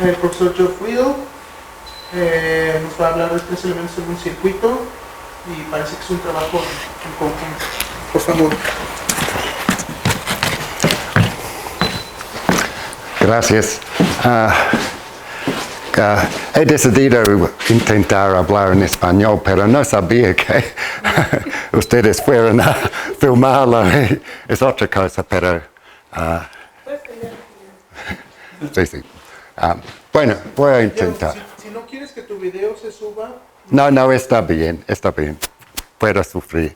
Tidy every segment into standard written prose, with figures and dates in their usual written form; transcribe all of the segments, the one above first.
El profesor Geoff Whittle nos va a hablar de 3 elementos en un circuito y parece que es un trabajo en conjunto. Por favor. Gracias. He decidido intentar hablar en español, pero no sabía que ustedes fueran a filmarlo. Es otra cosa, pero... sí. Bueno, voy a intentar. Si no quieres que tu video se suba... No, está bien. Puedo sufrir.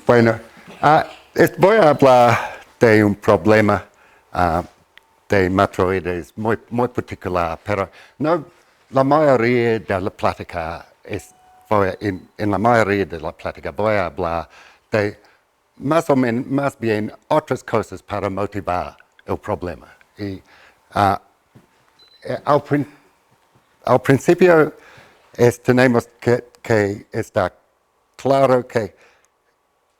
Bueno, voy a hablar de un problema de matroides muy particular, pero no la mayoría de la plática en la mayoría de la plática voy a hablar de más bien otras cosas para motivar el problema. Y al principio tenemos que estar claro que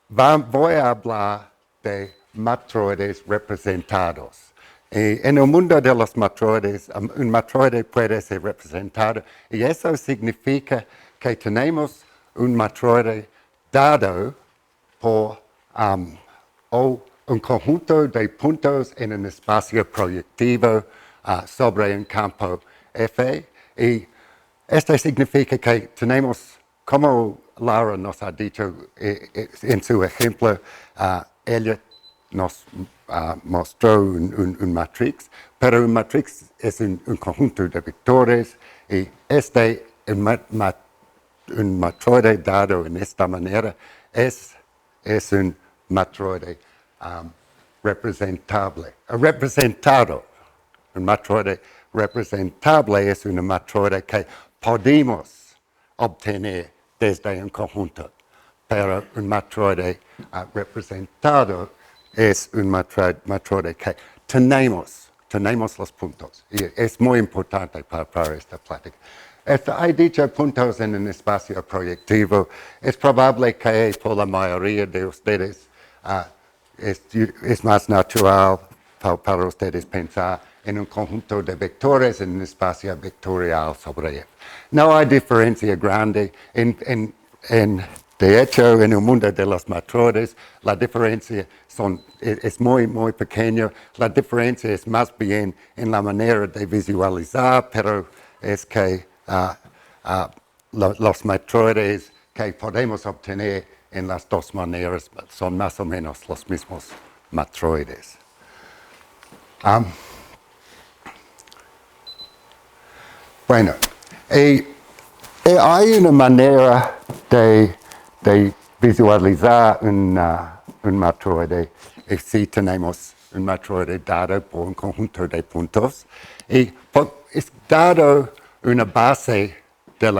voy a hablar de matroides representados. Y en el mundo de los matroides, un matroide puede ser representado y eso significa que tenemos un matroide dado por un conjunto de puntos en un espacio proyectivo sobre un campo F. Y esto significa que tenemos, como Laura nos ha dicho en su ejemplo, ella nos mostró un matrix, pero un matrix es un conjunto de vectores y un matroide dado en esta manera es un matroide representado. Un matroide representable es un matroide que podemos obtener desde un conjunto, pero un matroide representado es un matroide que tenemos los puntos. Y es muy importante para esta plática. Hay dicho puntos en un espacio proyectivo. Es probable que por la mayoría de ustedes es más natural para ustedes pensar en un conjunto de vectores en un espacio vectorial sobre él. No hay diferencia grande. De hecho, en el mundo de los matroides, la diferencia es muy pequeña. La diferencia es más bien en la manera de visualizar, pero es que los matroides que podemos obtener en las dos maneras son más o menos los mismos matroides. Bueno, hay una manera de visualizar un matroide si tenemos un matroide dado por un conjunto de puntos y es dado una base de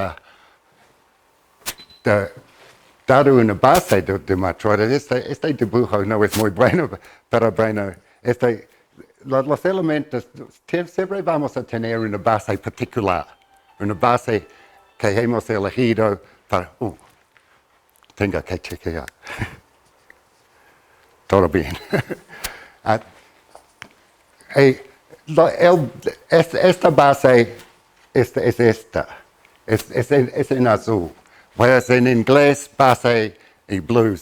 matroide. Este dibujo no es muy bueno, pero bueno, los elementos siempre vamos a tener una base particular, una base que hemos elegido para... tengo que chequear. Todo bien. Esta base es esta. Es en azul. Pues en inglés, base y blue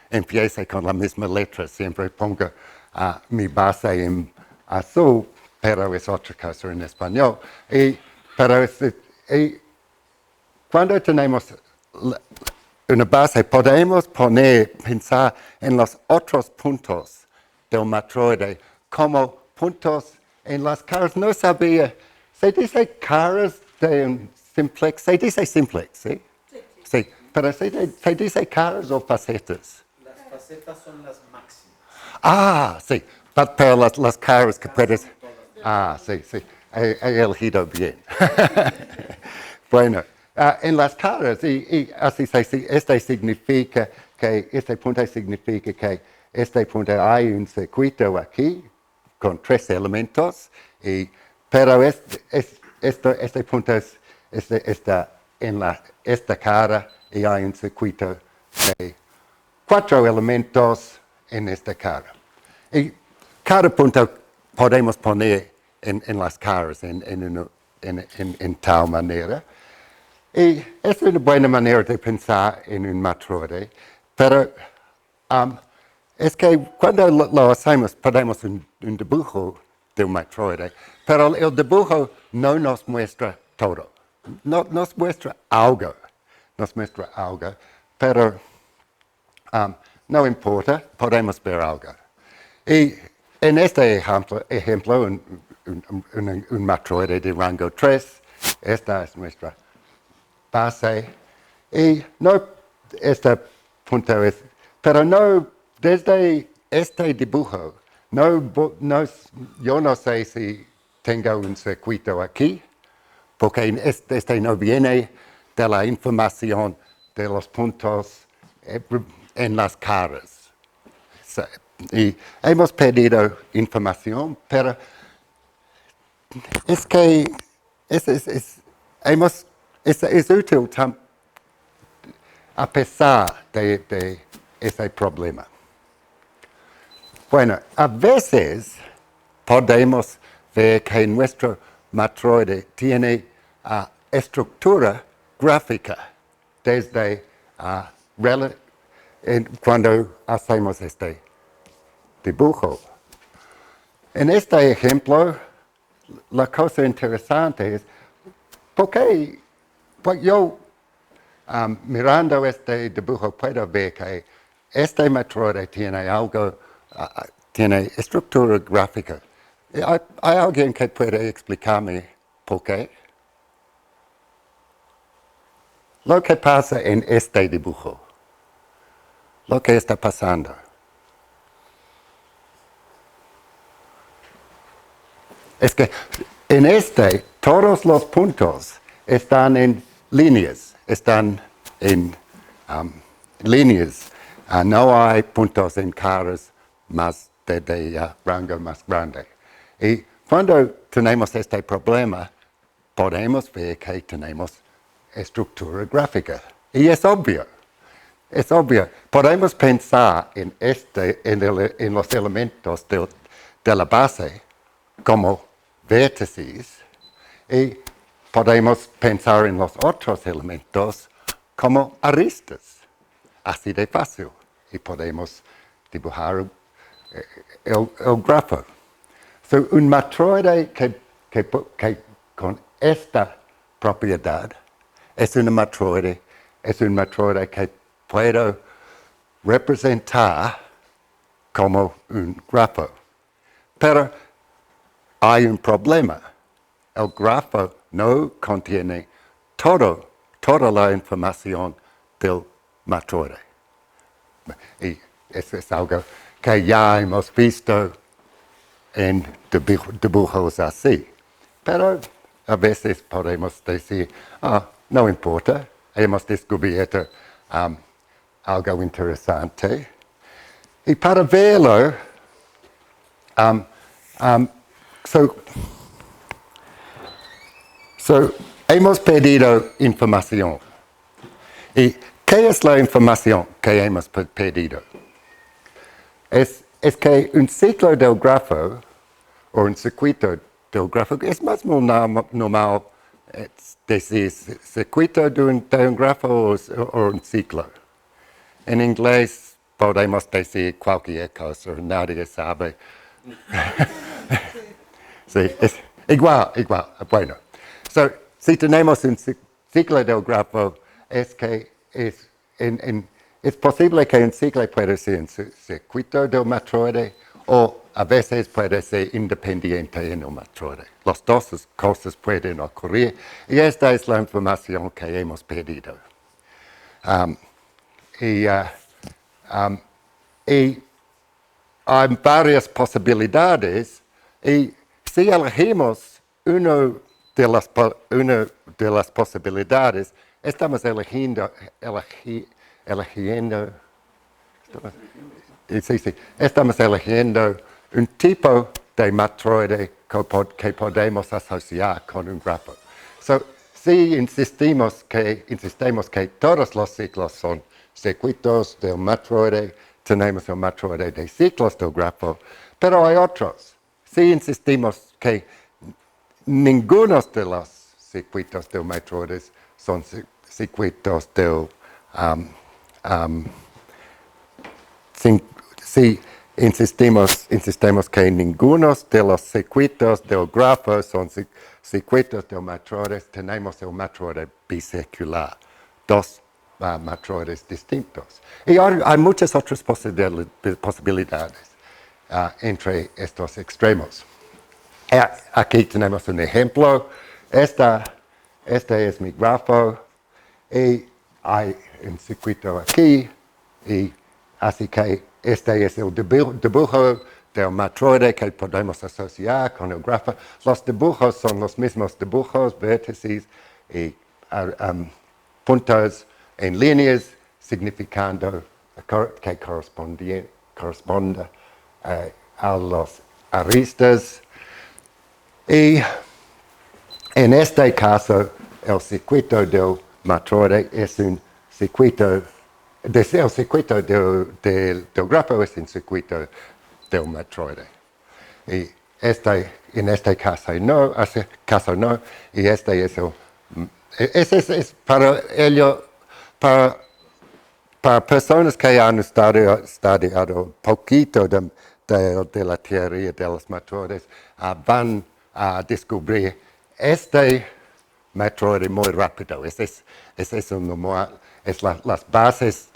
empieza con la misma letra. Siempre pongo mi base en azul, pero es otra cosa en español. Pero cuando tenemos una base, podemos pensar en los otros puntos del matroide como puntos en las caras. No sabía, ¿se dice caras de un simplex? Se dice simplex, ¿sí? Sí, pero ¿se dice caras o facetas? Las facetas son las máximas. Sí, pero las caras que puedes... sí, he elegido bien. Bueno, en las caras, y así este punto significa que este punto hay un circuito aquí con 3 elementos, pero este punto está en esta cara y hay un circuito de 4 elementos en esta cara. Y cada punto podemos poner en las caras en tal manera. Y es una buena manera de pensar en un matroide, pero es que cuando lo hacemos ponemos un dibujo de un matroide, pero el dibujo no nos muestra todo, no, nos muestra algo, pero no importa, podemos ver algo. Y en este ejemplo un matroide de rango 3, esta es nuestra base, y no este punto es, pero no desde este dibujo, yo no sé si tengo un circuito aquí, porque este no viene de la información de los puntos en las caras. Y hemos pedido información, pero es que es útil a pesar de ese problema. Bueno, a veces podemos ver que nuestro matroide tiene estructura gráfica desde cuando hacemos este dibujo. En este ejemplo, la cosa interesante es, ¿por qué? Pues yo, mirando este dibujo, puedo ver que este matroide tiene algo, tiene estructura gráfica. ¿Hay alguien que puede explicarme por qué? Lo que pasa en este dibujo, lo que está pasando. Es que en todos los puntos están en líneas, no hay puntos en caras más de rango más grande. Y cuando tenemos este problema, podemos ver que tenemos estructura gráfica. Y es obvio. Podemos pensar en los elementos de la base como vértices y podemos pensar en los otros elementos como aristas, así de fácil, y podemos dibujar el grafo. Un matroide que con esta propiedad es un matroide que puedo representar como un grafo. Pero hay un problema. El grafo no contiene toda la información del matroide. Y eso es algo que ya hemos visto en dibujos así. Pero a veces podemos decir, no importa, hemos descubierto algo interesante. Y para verlo, hemos pedido información. ¿Y qué es la información que hemos pedido? Es que un ciclo del grafo o un circuito del grafo es más normal decir circuito de un grafo o un ciclo. En inglés podemos decir cualquier cosa, nadie sabe. Sí, es igual. Bueno, si tenemos un ciclo del grafo, es posible que un ciclo pueda ser un circuito del matroide o a veces puede ser independiente en el matroide. Las dos cosas pueden ocurrir y esta es la información que hemos pedido. Y hay varias posibilidades y si elegimos una de las posibilidades, estamos eligiendo un tipo de matroide que podemos asociar con un grafo. Si insistimos que todos los ciclos son circuitos del matroide, tenemos el matroide de ciclos del grafo, pero hay otros sí insistimos que ninguno de los circuitos del matroides son circuitos del... sí insistimos que ninguno de los circuitos del grafo son circuitos del matroides. Tenemos el matroide bisircular, dos matroides distintos. Y hay muchas otras posibilidades entre estos extremos. Aquí tenemos un ejemplo. Este es mi grafo y hay un circuito aquí. Y así que este es el dibujo del matroide que podemos asociar con el grafo. Los dibujos son los mismos dibujos, vértices y puntos en líneas, significando que corresponde a los aristas. Y en este caso, el circuito del matroide es un circuito, el circuito del grafo es un circuito del matroide. Y en este caso no, y este es el... Es para ello, para personas que han estudiado poquito de la teoría de los matroides, van a descubrir este matroide muy rápido. Las bases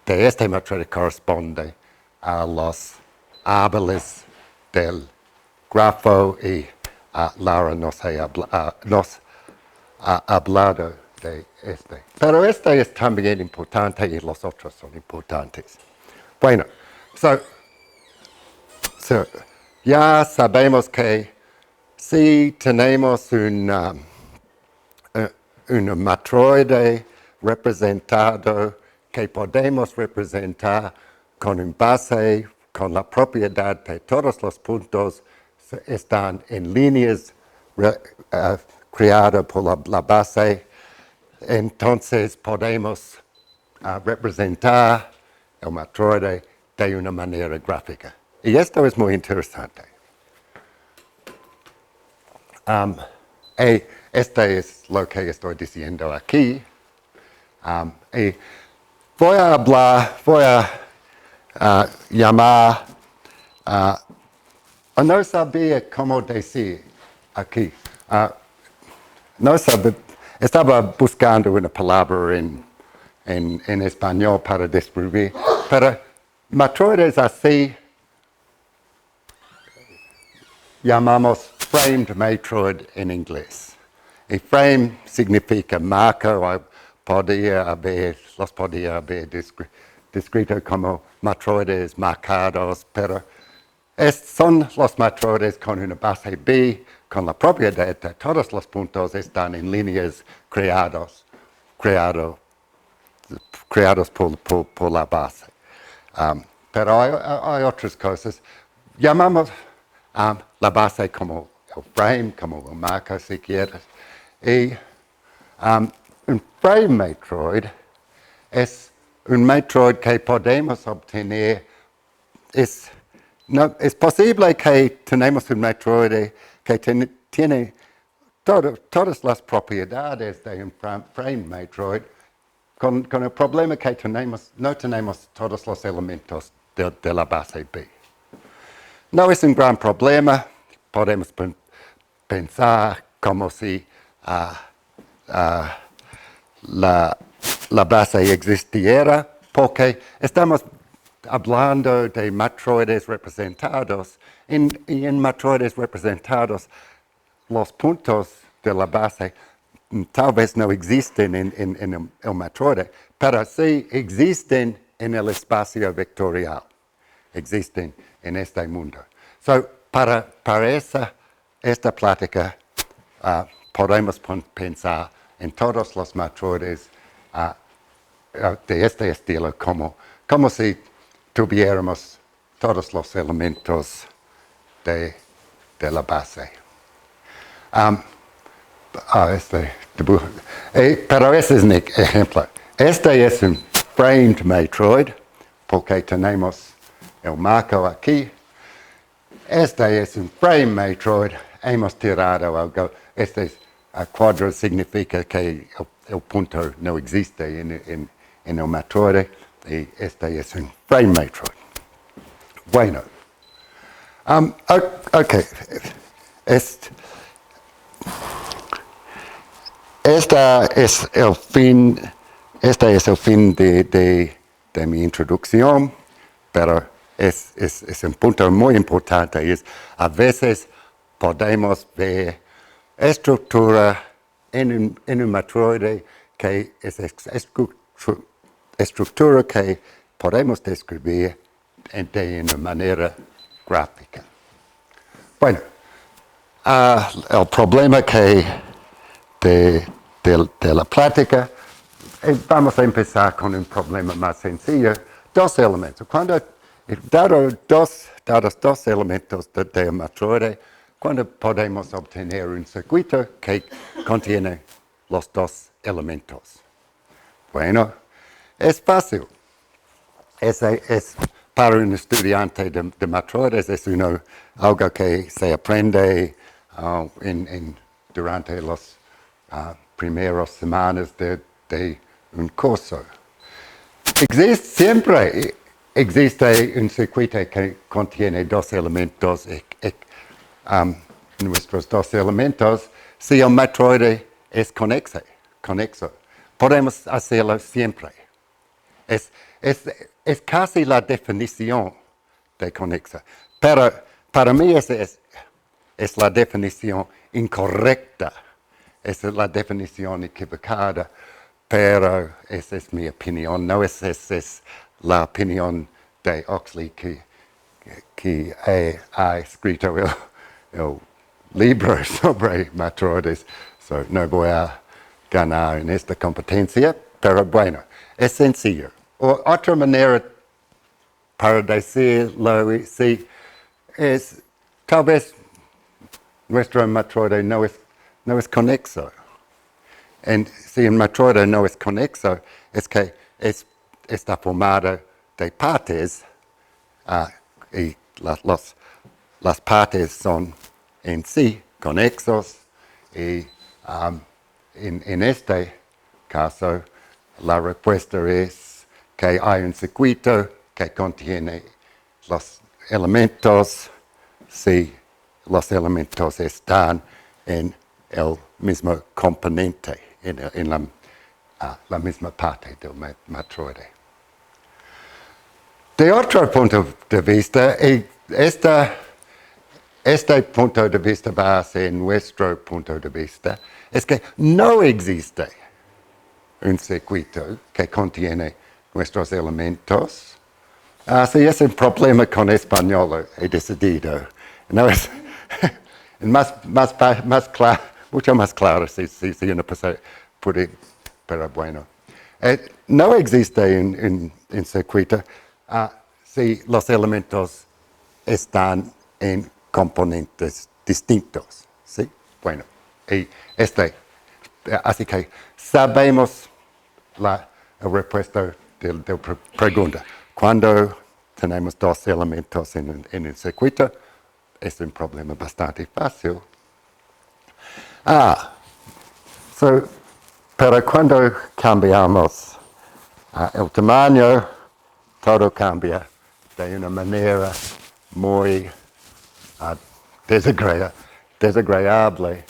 de este matroide corresponden a los árboles del grafo y Laura nos ha hablado de este. Pero este es también importante y los otros son importantes. Bueno, ya sabemos que si tenemos un matroide representado que podemos representar con un base, con la propiedad de todos los puntos están en líneas creadas por la base, entonces podemos representar el matroide de una manera gráfica. Y esto es muy interesante. Este es lo que estoy diciendo aquí. Y voy a llamar, no sabía cómo decir aquí. No sabía, estaba buscando una palabra en español para describir, pero matroides así llamamos framed matroid en inglés. Y frame significa marca, los podía haber descrito como matroides marcados, pero son los matroides con una base B, con la propiedad de todos los puntos están en líneas creados por la base. Pero hay otras cosas. Llamamos la base como el frame, como la marca si quieres. Y un frame matroid es un matroid que podemos obtener. Es posible que tenemos un matroide que tiene todas las propiedades de un frame matroid, con el problema que no tenemos todos los elementos de la base B. No es un gran problema. Podemos pensar como si la base existiera, porque estamos hablando de matroides representados. Y en matroides representados, los puntos de la base tal vez no existen en el matroide, pero sí existen en el espacio vectorial. Existen en este mundo. Para esta plática podemos pensar en todos los matroides de este estilo como si tuviéramos todos los elementos de la base. Este dibujo. Pero ese es un ejemplo. Este es un framed matroid porque tenemos el marco aquí. Este es un frame matroid. Hemos tirado algo. Este cuadro significa que el punto no existe en el matroide. Y este es un frame matroid. Bueno. Ok. Este es el fin. Este es el fin de mi introducción, pero es un punto muy importante. A veces podemos ver estructura en un matroide que es estructura que podemos describir de una manera gráfica. Bueno, el problema de la plática, vamos a empezar con un problema más sencillo. Dos elementos. Dados dos elementos del matroide, ¿cuándo podemos obtener un circuito que contiene los dos elementos? Bueno, es fácil. Es para un estudiante de matroides, es algo que se aprende durante las primeras semanas de un curso. Siempre existe un circuito que contiene dos elementos, nuestros dos elementos, si el matroide es conexo. Podemos hacerlo siempre. Es casi la definición de conexo. Pero para mí es la definición incorrecta. Esa es la definición equivocada. Pero esa es mi opinión. No es la opinión de Oxley que ha escrito el libro sobre matroides. So, no voy a ganar en esta competencia. Pero bueno, es sencillo. Otra manera para decirlo, sí, es tal vez nuestro matroide no es conexo. Si un matroide no es conexo, es que está formado de partes y las partes son en sí conexos y en este caso la respuesta es que hay un circuito que contiene los elementos si los elementos están en el mismo componente, en la misma parte del matroide. De otro punto de vista, este punto de vista base en nuestro punto de vista es que no existe un circuito que contiene nuestros elementos. Sí, es un problema con español, he decidido. No es mucho más claro si uno puede, pero bueno. No existe un circuito si los elementos están en componentes distintos, ¿sí? Bueno, así que sabemos la respuesta de la pregunta. Cuando tenemos dos elementos en un circuito, es un problema bastante fácil. Pero cuando cambiamos el tamaño, todo cambia de una manera muy desagradable.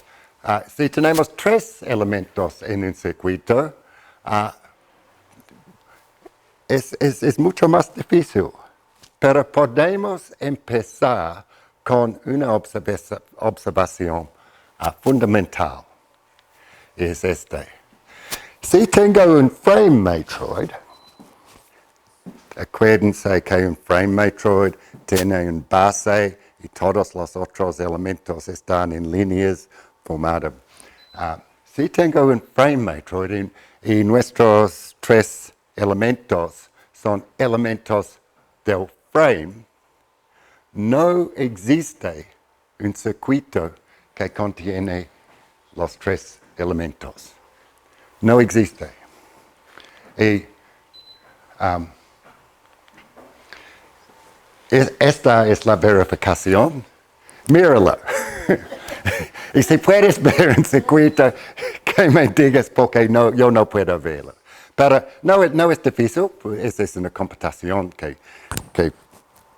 Si tenemos tres elementos en un circuito, es mucho más difícil, pero podemos empezar con una observación fundamental. Es Si tengo un frame matroid, acuérdense que un frame matroid tiene una base y todos los otros elementos están en líneas formadas. Si tengo un frame matroid y nuestros tres elementos son elementos del frame, no existe un circuito que contiene los tres elementos. No existe. Y esta es la verificación Míralo. Y si puedes ver un circuito, que me digas porque no, yo no puedo verlo. Pero no es difícil, pues es una computación que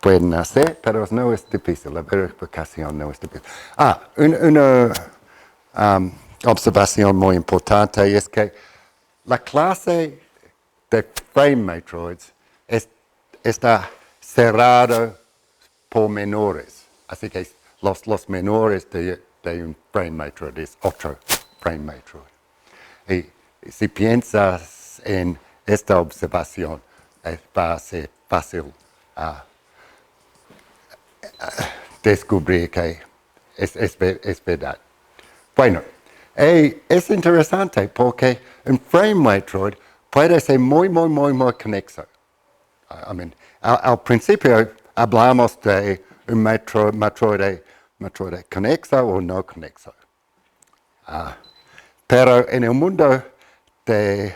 pueden hacer, pero no es difícil, la verificación no es difícil. Una observación muy importante es que la clase de frame matroides está cerrada por menores, así que los menores de un frame matroid es otro frame matroid. Y si piensas en esta observación, va a ser fácil descubrir que es verdad. Bueno, es interesante porque un frame matroid puede ser muy conexo. Al principio hablamos de un matroide conexo o no conexo. Pero en el mundo de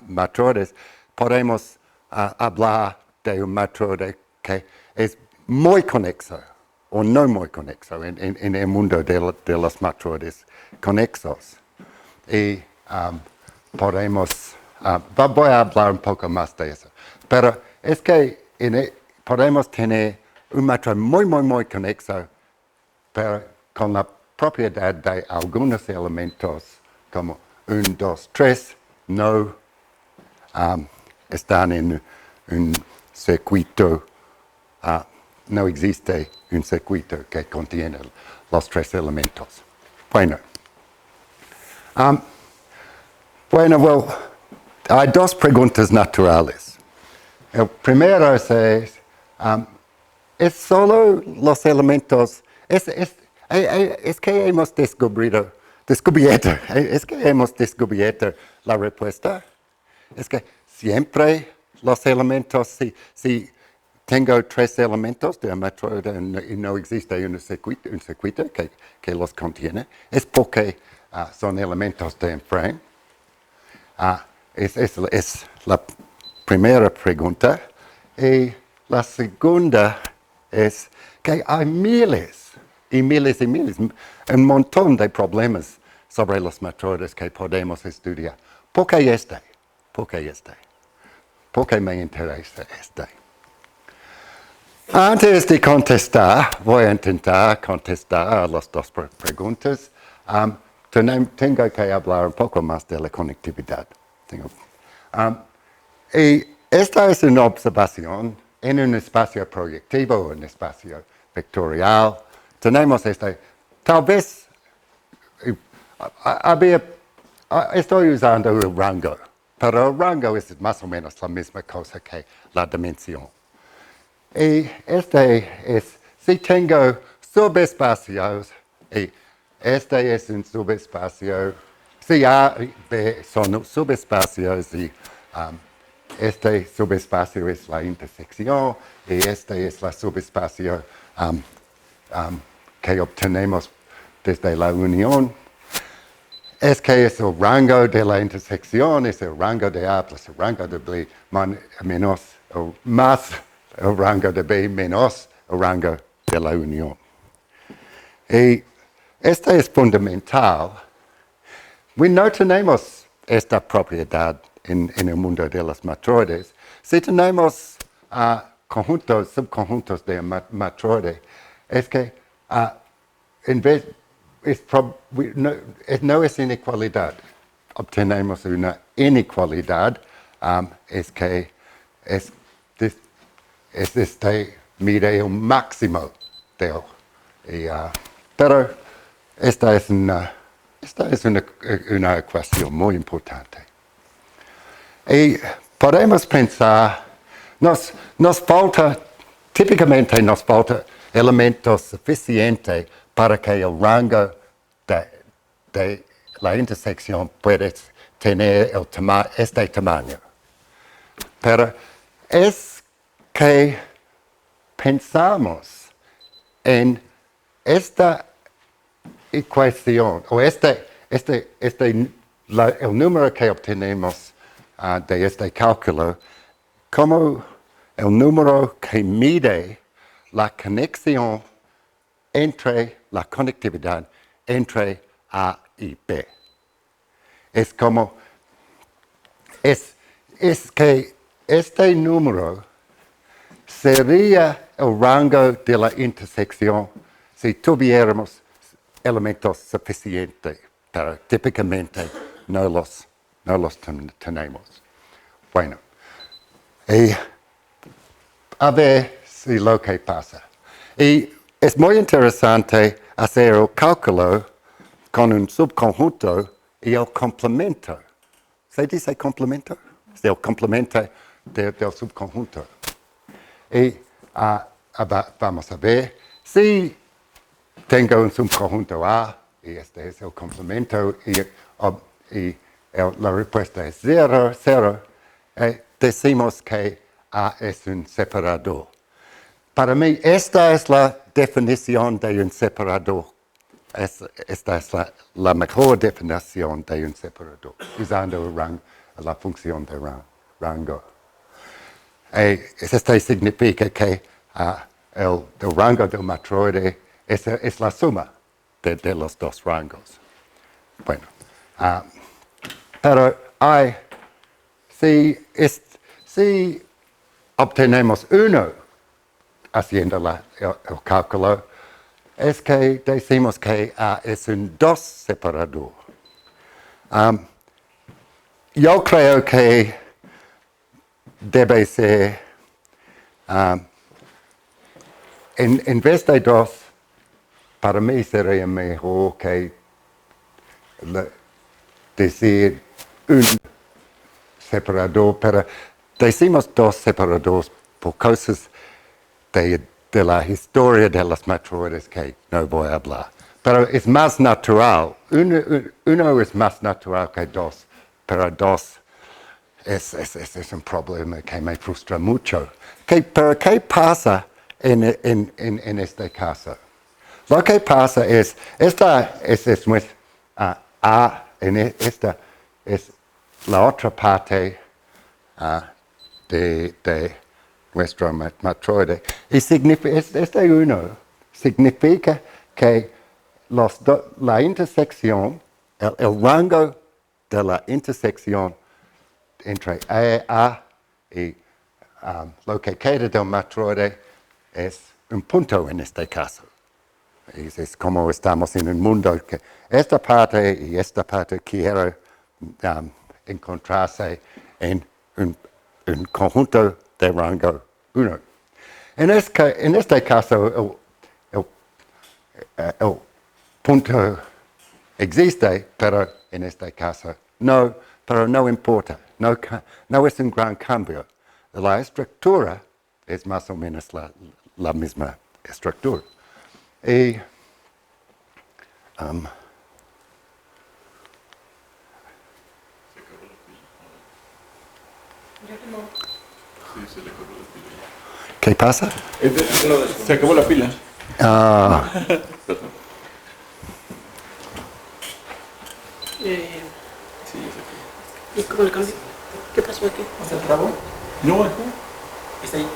matroides podemos hablar de un matroide que es muy conexo o no muy conexo en el mundo de los matroides conexos. Y podemos, voy a hablar un poco más de eso, pero es que podemos tener un matroide muy conexo, pero con la propiedad de algunos elementos como 1, 2, 3 no están en un circuito, no existe un circuito que contiene los 3 elementos. Bueno, hay 2 preguntas naturales. El primero es solo los elementos, es que hemos descubierto la respuesta. Es que siempre los elementos, si tengo 3 elementos de un matroide y no existe un circuito que los contiene, es porque son elementos de un frame. Es la primera pregunta. Y la segunda es que hay miles, un montón de problemas sobre los matroides que podemos estudiar. ¿Por qué este? ¿Por qué me interesa este? Antes de contestar, voy a intentar contestar a las 2 preguntas. Tengo que hablar un poco más de la conectividad. Y esta es una observación en un espacio proyectivo, un espacio vectorial. Tenemos tal vez, estoy usando el rango, pero el rango es más o menos la misma cosa que la dimensión. Y si tengo subespacios, y este es un subespacio, si A y B son subespacios y este subespacio es la intersección y este es la subespacio que obtenemos desde la unión. Es que es el rango de la intersección, es el rango de A plus el rango de B menos o más el rango de B menos el rango de la unión. Y esto es fundamental. No tenemos esta propiedad en el mundo de los matroides. Si tenemos subconjuntos de matroide, es que en vez no es inequalidad. Obtenemos una inequalidad, es que mide el máximo de él. Pero esta es una cuestión muy importante. Y podemos pensar, típicamente nos falta elementos suficientes para que el rango de la intersección pueda tener este tamaño. Pero es que pensamos en esta ecuación, o el número que obtenemos de este cálculo, como el número que mide la conexión entre la conectividad entre A y B. Es como, es que este número sería el rango de la intersección si tuviéramos elementos suficientes, pero típicamente no los tenemos. Bueno, y a ver si lo que pasa. Y es muy interesante hacer el cálculo con un subconjunto y el complemento. ¿Se dice complemento? Es el complemento del subconjunto. Y vamos a ver si tengo un subconjunto A y este es el complemento y la respuesta es 0, 0. Decimos que A es un separador. Para mí, esta es la definición de un separador. Esta es la mejor definición de un separador, usando la función de rango. Esto significa que el rango del matroide es la suma de los dos rangos. Bueno, pero si obtenemos 1 haciendo el cálculo, es que decimos que A es un 2 separador. Yo creo que debe ser, en vez de 2, para mí sería mejor que decir un separador, pero decimos 2 separadores por cosas de la historia de los matroides que no voy a hablar. Pero es más natural, uno es más natural que 2, pero 2 es un problema que me frustra mucho. Pero ¿qué pasa en este caso? Lo que pasa es, esta es nuestra A, esta es la otra parte de nuestro matroide. Y este 1 significa que la intersección, el rango de la intersección entre A y lo que queda del matroide es un punto en este caso. Es como estamos en un mundo que esta parte y esta parte quieren encontrarse en un conjunto de rango 1. En este caso, el punto existe, pero en este caso no, pero no importa, no es un gran cambio. La estructura es más o menos la misma estructura. Y ¿qué pasa? Se acabó la pila. ¿Y cómo le cambió? ¿Qué pasó aquí? ¿Se trabó? No, Está ahí.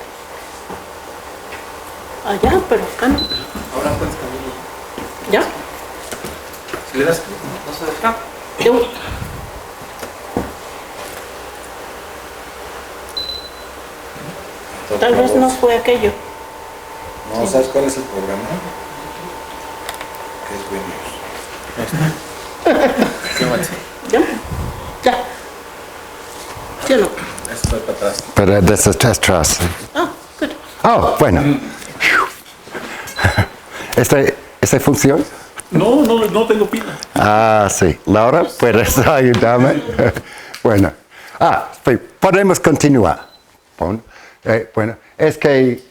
Allá, pero acá no. Ahora puedes cambiarlo. ¿Ya? Si le das clic, no se deja. Yo. Tal vez no fue aquello. No, ¿sabes cuál es el programa? Que es Windows. Qué mal. ¿Ya? Ya. ¿Sí o no? Esto fue para atrás. Pero this is test trust. Ah, good. Oh, bueno. ¿Esta funciona? no tengo pila. Ah, sí. Laura, ¿puedes ayudarme? Bueno. Sí, podemos continuar. Bueno, es que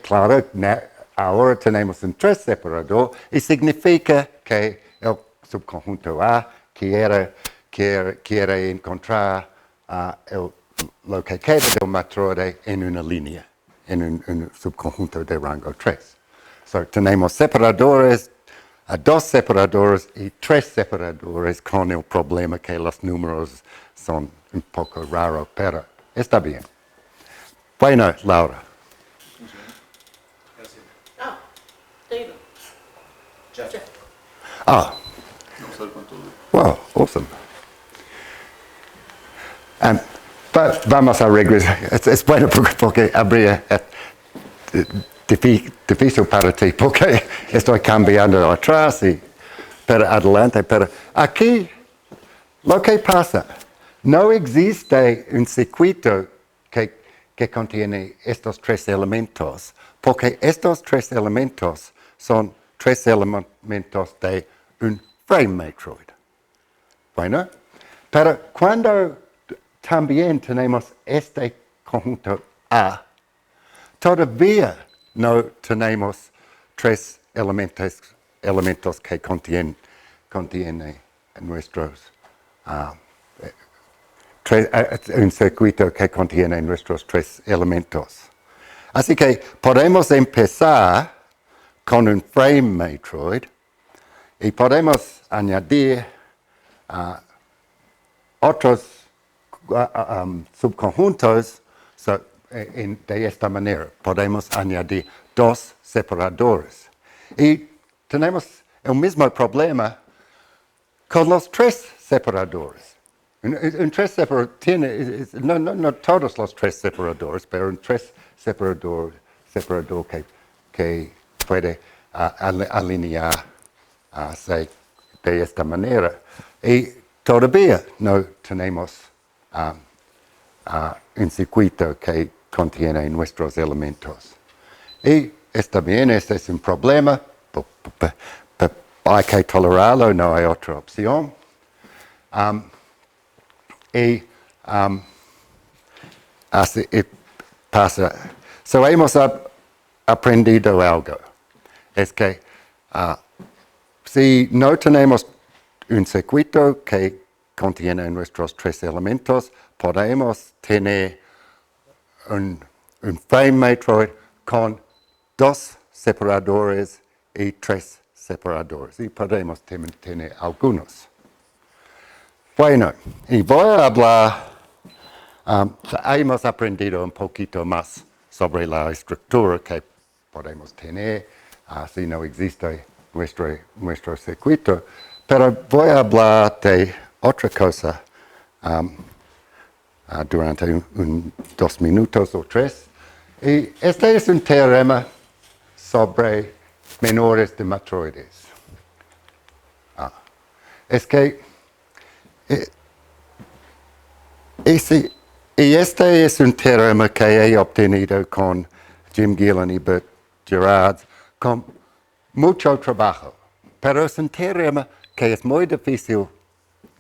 claro, ahora tenemos un 3 separador y significa que el subconjunto A quiere encontrar lo que queda del matroide en una línea, en un subconjunto de rango 3. So, tenemos separadores, 2 separadores y 3 separadores con el problema que los números son un poco raros, pero está bien. Bueno, Laura. Taylor. Geoff. Ah, Vamos a ver cuánto dura. wow, awesome. Vamos a regresar. Es bueno porque habría difícil para ti porque estoy cambiando atrás pero adelante. Pero aquí lo que pasa, no existe un circuito que contiene estos tres elementos porque estos tres elementos son tres elementos de un frame matroid. Bueno, pero cuando también tenemos este conjunto A, todavía no tenemos tres elementos que contienen nuestros un circuito que contiene nuestros tres elementos. Así que podemos empezar con un frame matroid y podemos añadir otros subconjuntos de esta manera. Podemos añadir dos separadores. Y tenemos el mismo problema con los tres separadores. Un tres separador tiene, no todos los tres separadores, pero un tres separador que puede alinearse de esta manera. Y todavía no tenemos un circuito que contiene nuestros elementos. Y está bien, este es un problema, hay que tolerarlo, no hay otra opción. Así pasa. So hemos aprendido algo. Es que si no tenemos un circuito que contiene nuestros tres elementos, podemos tener un frame matroid con dos separadores y tres separadores. Y podemos tener algunos. Bueno, y voy a hablar, hemos aprendido un poquito más sobre la estructura que podemos tener si no existe nuestro circuito, pero voy a hablar de otra cosa durante 2 minutos o 3. Y este es un teorema sobre menores de matroides. Es que y este es un teorema que he obtenido con Jim Gillen y Bert Gerard con mucho trabajo, pero es un teorema que es muy difícil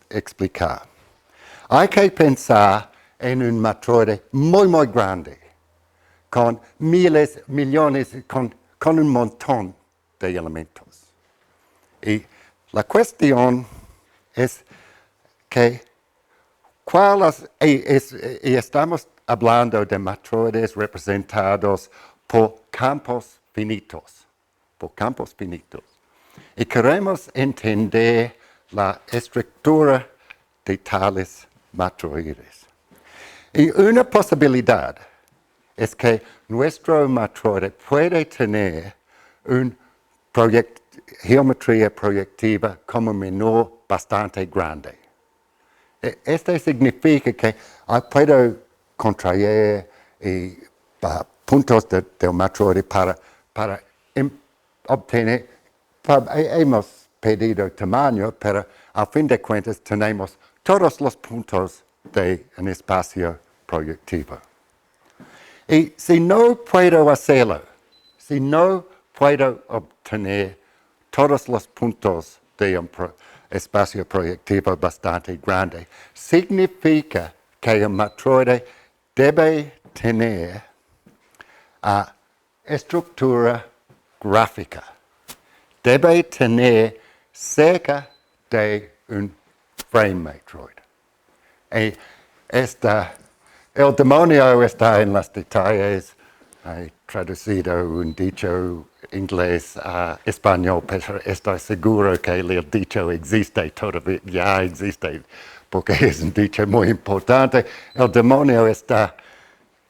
explicar. Hay que pensar en un matroide muy, muy grande, con miles, millones, con un montón de elementos. Y la cuestión es que y estamos hablando de matroides representados por campos finitos, Y queremos entender la estructura de tales matroides. Y una posibilidad es que nuestro matroide puede tener una geometría proyectiva como menor bastante grande. Esto significa que puedo contraer puntos del matroide para obtener, hemos pedido tamaño, pero al fin de cuentas tenemos todos los puntos de un espacio proyectivo. Y si no puedo hacerlo, si no puedo obtener todos los puntos de un espacio proyectivo bastante grande, significa que el matroide debe tener estructura gráfica, debe tener cerca de un frame matroid. Y el demonio está en los detalles. He traducido un dicho inglés a español, pero estoy seguro que el dicho existe, todavía ya existe, porque es un dicho muy importante. El demonio está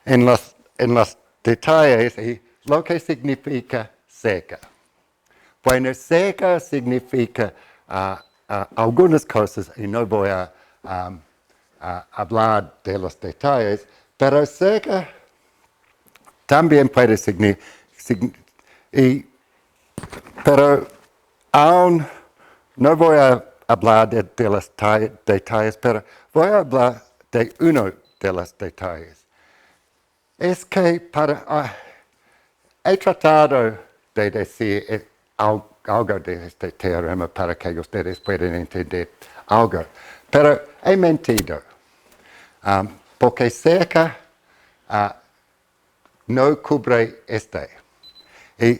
en los detalles y lo que significa cerca. Bueno, cerca significa algunas cosas, y no voy a hablar de los detalles, pero cerca también puede significar, pero aún no voy a hablar de los detalles, pero voy a hablar de uno de los detalles. Es que he tratado de decir algo de este teorema para que ustedes puedan entender algo, pero he mentido, porque cerca no cubre este. Y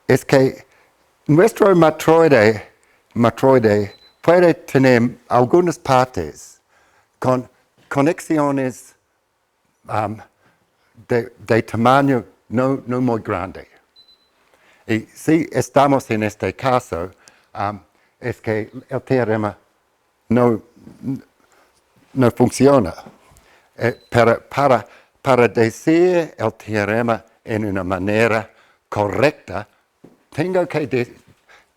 es que nuestro matroide puede tener algunas partes con conexiones de tamaño no muy grande. Y si estamos en este caso, es que el teorema no funciona. Pero para decir el teorema en una manera correcta,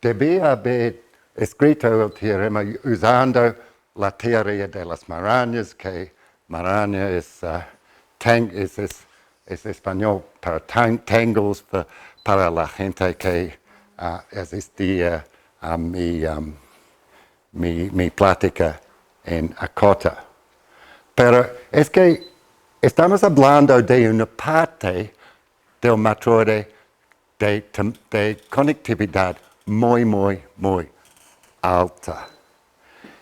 debía haber escrito el teorema usando la teoría de las marañas, que maraña es español para tangles, para la gente que asistía a mi plática en Acota. Pero es que estamos hablando de una parte del matroide de conectividad muy alta.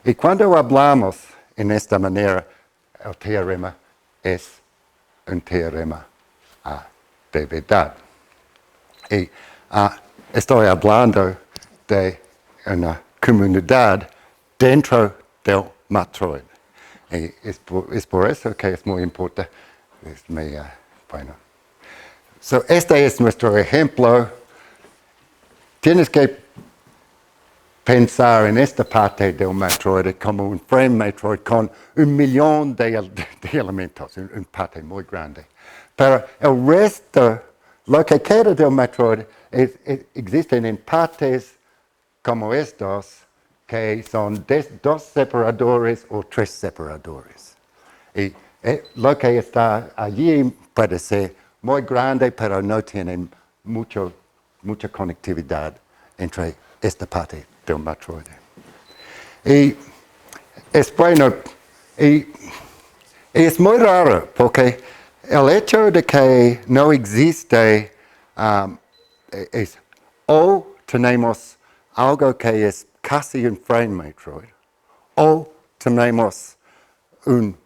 Y cuando hablamos en esta manera, el teorema es un teorema de verdad. Y estoy hablando de una comunidad dentro del matroide. Y es por eso que es muy importante. Bueno. Este es nuestro ejemplo. Tienes que pensar en esta parte del matroide como un frame matroide con 1,000,000 de elementos, una parte muy grande. Pero el resto, lo que queda del matroide, existen en partes como estos, que son 2 separadores o 3 separadores. Y lo que está allí puede ser muy grande, pero no tiene mucha conectividad entre esta parte del matroide. Y es bueno, y es muy raro, porque el hecho de que no existe es o tenemos algo que es casi un frame matroide, o tenemos un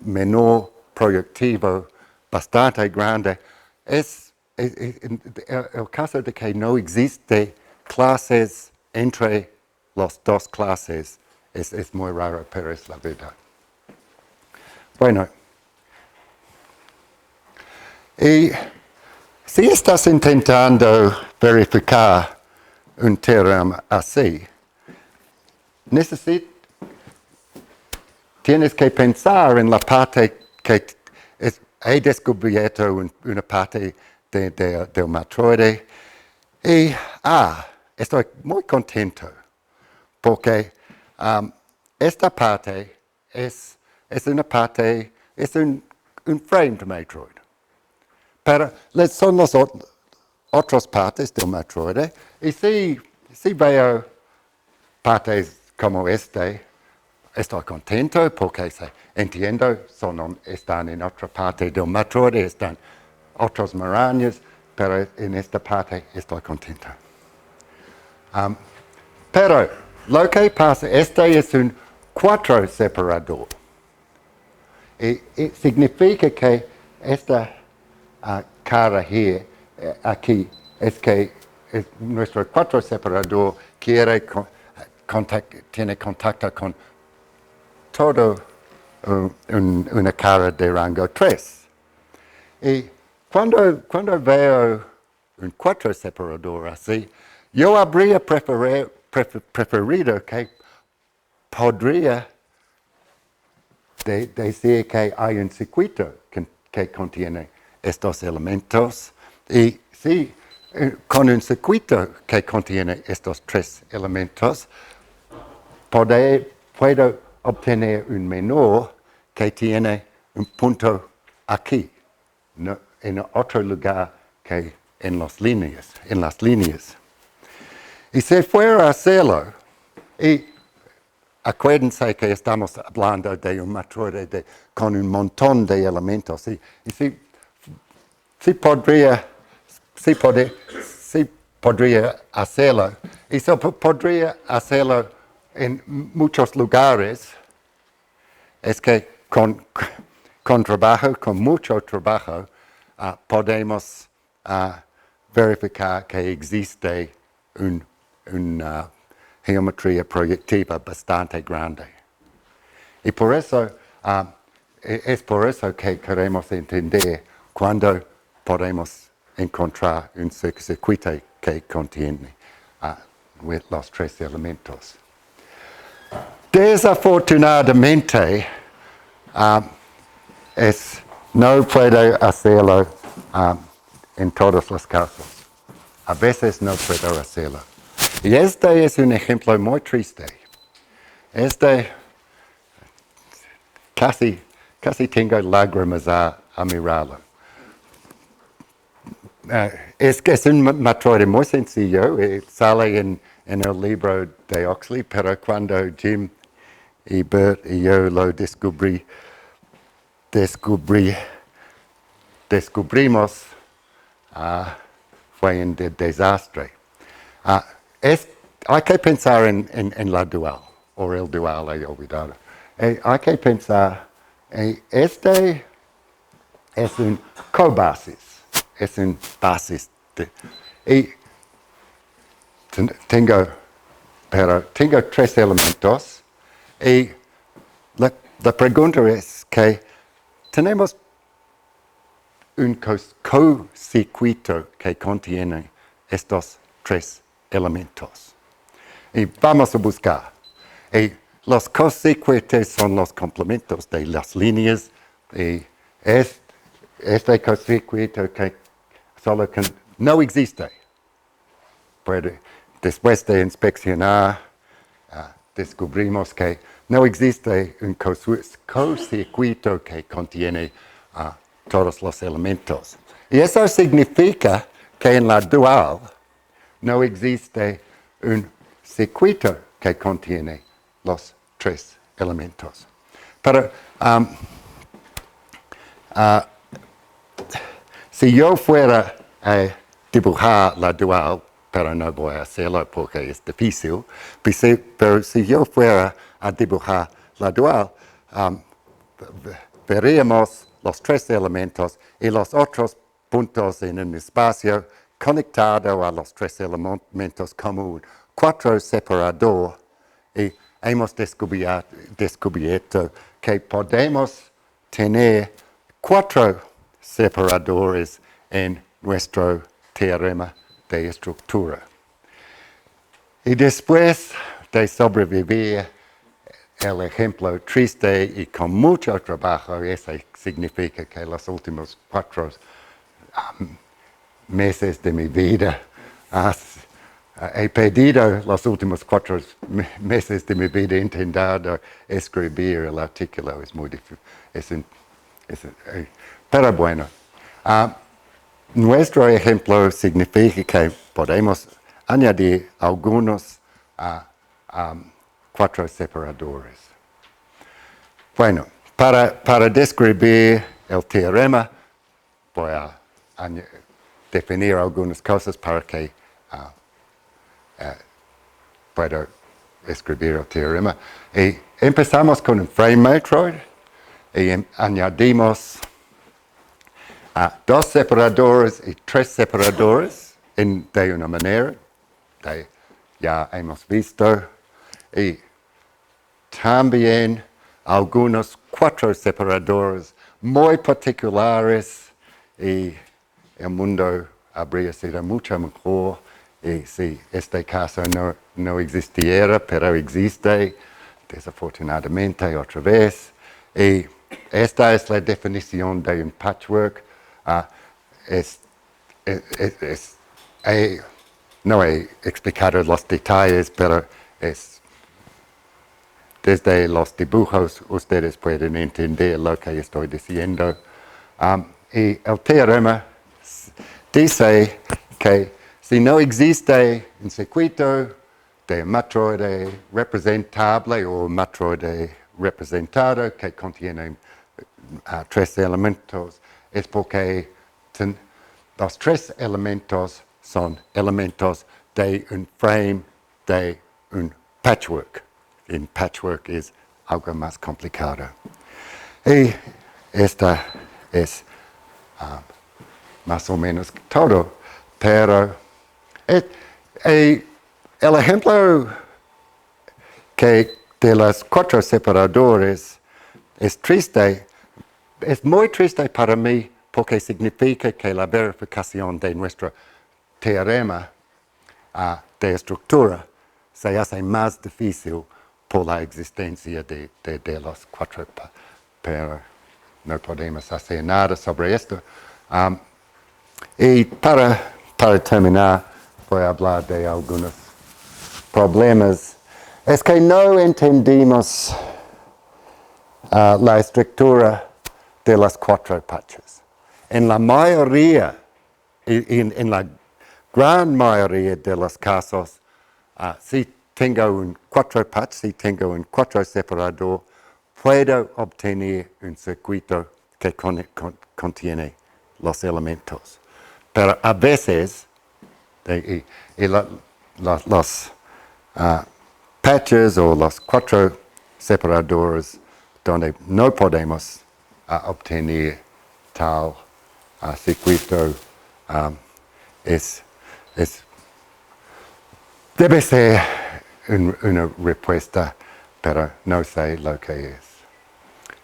menor proyectivo bastante grande. Es el caso de que no existe clases entre las dos clases es muy raro, pero es la verdad. Bueno, y si estás intentando verificar un teorema así, tienes que pensar en la parte que he descubierto una parte del matroide y estoy muy contento porque esta parte es un framed matroide. Pero son las otras partes del matroide y si veo partes como estoy contento porque entiendo, están en otra parte del matroide, están otras marañas, pero en esta parte estoy contento. Pero lo que pasa, es un 4 separador. Y significa que esta cara aquí es que nuestro 4 separador tiene contacto con todo una cara de rango 3. Y cuando veo un 4 separador así, yo habría preferido que podría decir que hay un circuito que contiene estos elementos. Y sí, con un circuito que contiene estos 3 elementos, puedo obtener un menú que tiene un punto aquí, no, en otro lugar que en las líneas. Y si fuera a hacerlo, y acuérdense que estamos hablando de un matroide con un montón de elementos, y sí podría hacerlo, y podría hacerlo en muchos lugares. Es que con trabajo, con mucho trabajo, podemos verificar que existe una geometría proyectiva bastante grande. Y por eso, es por eso que queremos entender cuándo podemos encontrar un circuito que contiene los 3 elementos. Desafortunadamente, no puedo hacerlo en todos los casos. A veces no puedo hacerlo. Y este es un ejemplo muy triste. Casi tengo lágrimas a mirarlo. Es un matroide muy sencillo, sale en el libro de Oxley, pero cuando Jim y Bert y yo lo descubrimos, fue un desastre. Hay que pensar en la dual, o el dual, he olvidado. Hay que pensar, este es un cobasis, es un basis. Y tengo 3 elementos, y la pregunta es que tenemos un cocircuito que contiene estos 3 elementos. Y vamos a buscar. Y los cocircuitos son los complementos de las líneas. Y este cocircuito que no existe. Después de inspeccionar, descubrimos que no existe un cocircuito que contiene todos los elementos. Y eso significa que en la dual no existe un circuito que contiene los 3 elementos. Pero si yo fuera a dibujar la dual, pero no voy a hacerlo porque es difícil, pero si yo fuera a dibujar la dual, veríamos los 3 elementos y los otros puntos en un espacio conectado a los 3 elementos como un 4 separador, y hemos descubierto que podemos tener 4 separadores en nuestro teorema de estructura. Y después de sobrevivir el ejemplo triste y con mucho trabajo, eso significa que los últimos 4 meses de mi vida, he perdido los últimos 4 meses de mi vida intentando escribir el artículo. Es muy difícil. Pero bueno, nuestro ejemplo significa que podemos añadir algunos 4 separadores. Bueno, para describir el teorema, voy a definir algunas cosas para que pueda escribir el teorema. Y empezamos con un frame matroid y añadimos 2 separadores y 3 separadores de una manera que ya hemos visto, y también algunos 4 separadores muy particulares, y el mundo habría sido mucho mejor y si este caso no existiera, pero existe desafortunadamente otra vez. Y esta es la definición de un patchwork. no he explicado los detalles, pero desde los dibujos ustedes pueden entender lo que estoy diciendo. Y el teorema dice que si no existe un circuito de matroide representable o matroide representado que contiene 3 elementos, es porque los 3 elementos son elementos de un frame de un patchwork. Un patchwork es algo más complicado. Y esta es más o menos todo, pero el ejemplo que de los 4 separadores es triste, es muy triste para mí porque significa que la verificación de nuestro teorema de estructura se hace más difícil por la existencia de los 4, pero no podemos hacer nada sobre esto. Y para terminar, voy a hablar de algunos problemas. Es que no entendimos la estructura de las 4 patches. En la mayoría, en la gran mayoría de los casos, si tengo un 4 patch, si tengo un 4 separador, puedo obtener un circuito que contiene los elementos. Pero a veces, los patches o los 4 separadores donde no podemos obtener tal circuito, debe ser una respuesta, pero no sé lo que es.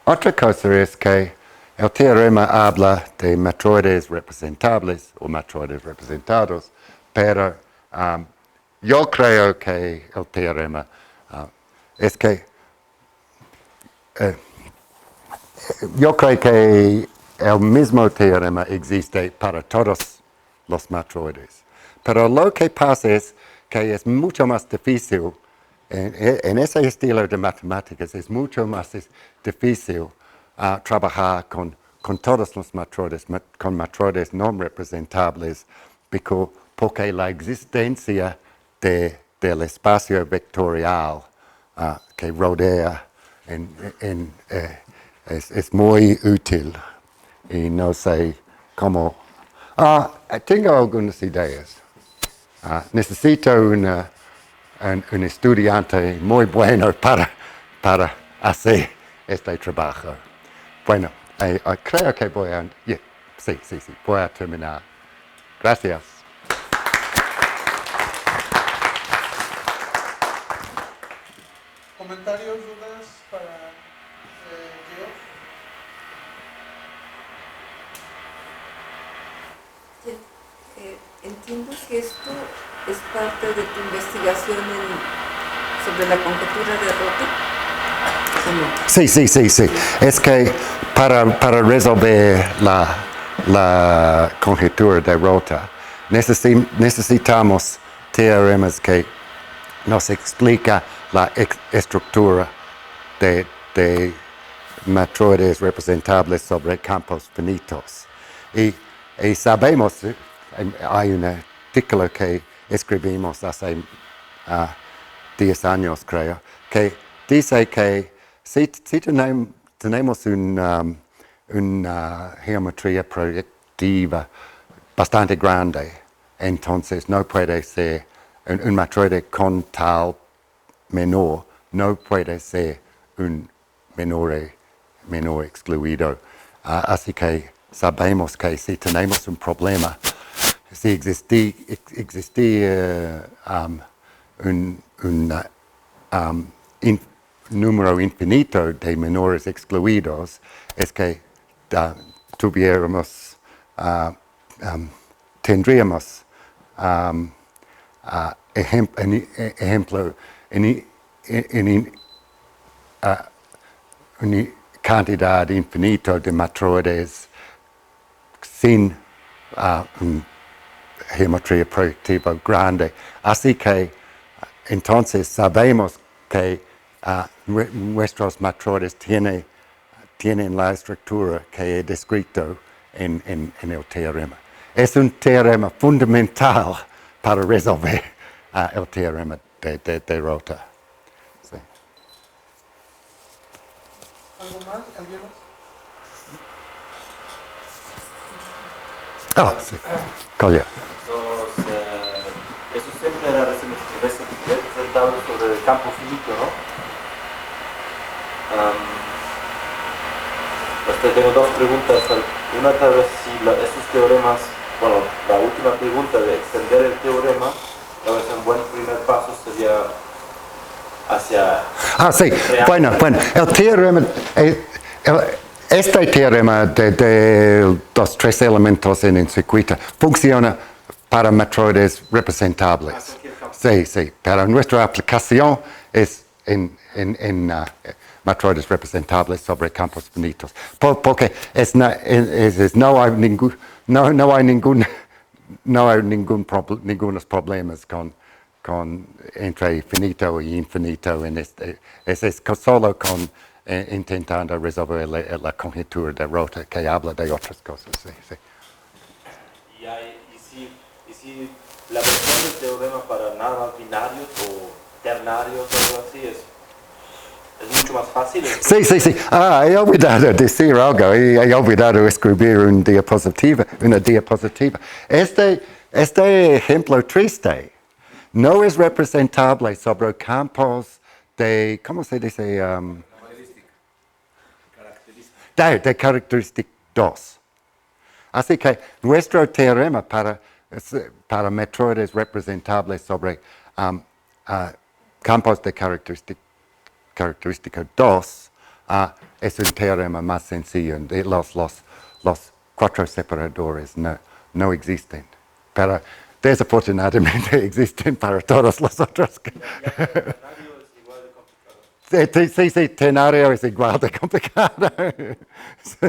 Otra cosa es que el teorema habla de matroides representables o matroides representados, pero yo creo que el teorema es que yo creo que el mismo teorema existe para todos los matroides. Pero lo que pasa es que es mucho más difícil, en ese estilo de matemáticas, es mucho más difícil trabajar con todos los matroides, con matroides no representables, porque la existencia del espacio vectorial que rodea es muy útil y no sé cómo. Tengo algunas ideas. Necesito un estudiante muy bueno para hacer este trabajo. Bueno, creo que voy a terminar. Gracias. ¿Comentarios, dudas para Geoff? Entiendo que esto es parte de tu investigación sobre la conjetura de Rota. Sí. Es que para resolver la conjetura de Rota necesitamos teoremas que nos explica la estructura de matroides representables sobre campos finitos. Y sabemos, hay un artículo que escribimos hace 10 años, creo, que dice que si tenemos una geometría proyectiva bastante grande, entonces no puede ser un matroide con tal menor, no puede ser un menor excluido. Así sabemos que si tenemos un problema, si existía un número infinito de menores excluidos, es que tendríamos ejemplo una cantidad infinita de matroides sin geometría proyectiva grande. Así que entonces sabemos que nuestros matroides tienen la estructura que he descrito en el teorema. Es un teorema fundamental para resolver el teorema de Rota. Sí. ¿Algo más? ¿Alguien más? Ah, sí. Coño. Eso siempre era representado sobre el campo finito, ¿no? Tengo dos preguntas. Una tal vez si esos teoremas, bueno, la última pregunta de extender el teorema, tal vez un buen primer paso sería hacia... Sí, bueno, el teorema, este teorema de los tres elementos en el circuito funciona para matroides representables. Sí, pero nuestra aplicación es en matroides representables sobre campos finitos. Porque no hay ningunos problemas con entre finito y infinito en es solo con intentando resolver la conjetura de Rota que habla de otras cosas. Sí. Y si la versión del teorema para nada binarios o ternarios o algo así es mucho más fácil. Sí. He olvidado decir algo. He olvidado escribir una diapositiva. Este ejemplo triste no es representable sobre campos de, ¿cómo se dice? De característica 2. Así que nuestro teorema para matroides representables sobre campos de característica 2 es un teorema más sencillo. Los cuatro separadores no existen, pero desafortunadamente existen para todos los otros. Sí, tenario es igual de complicado. Sí.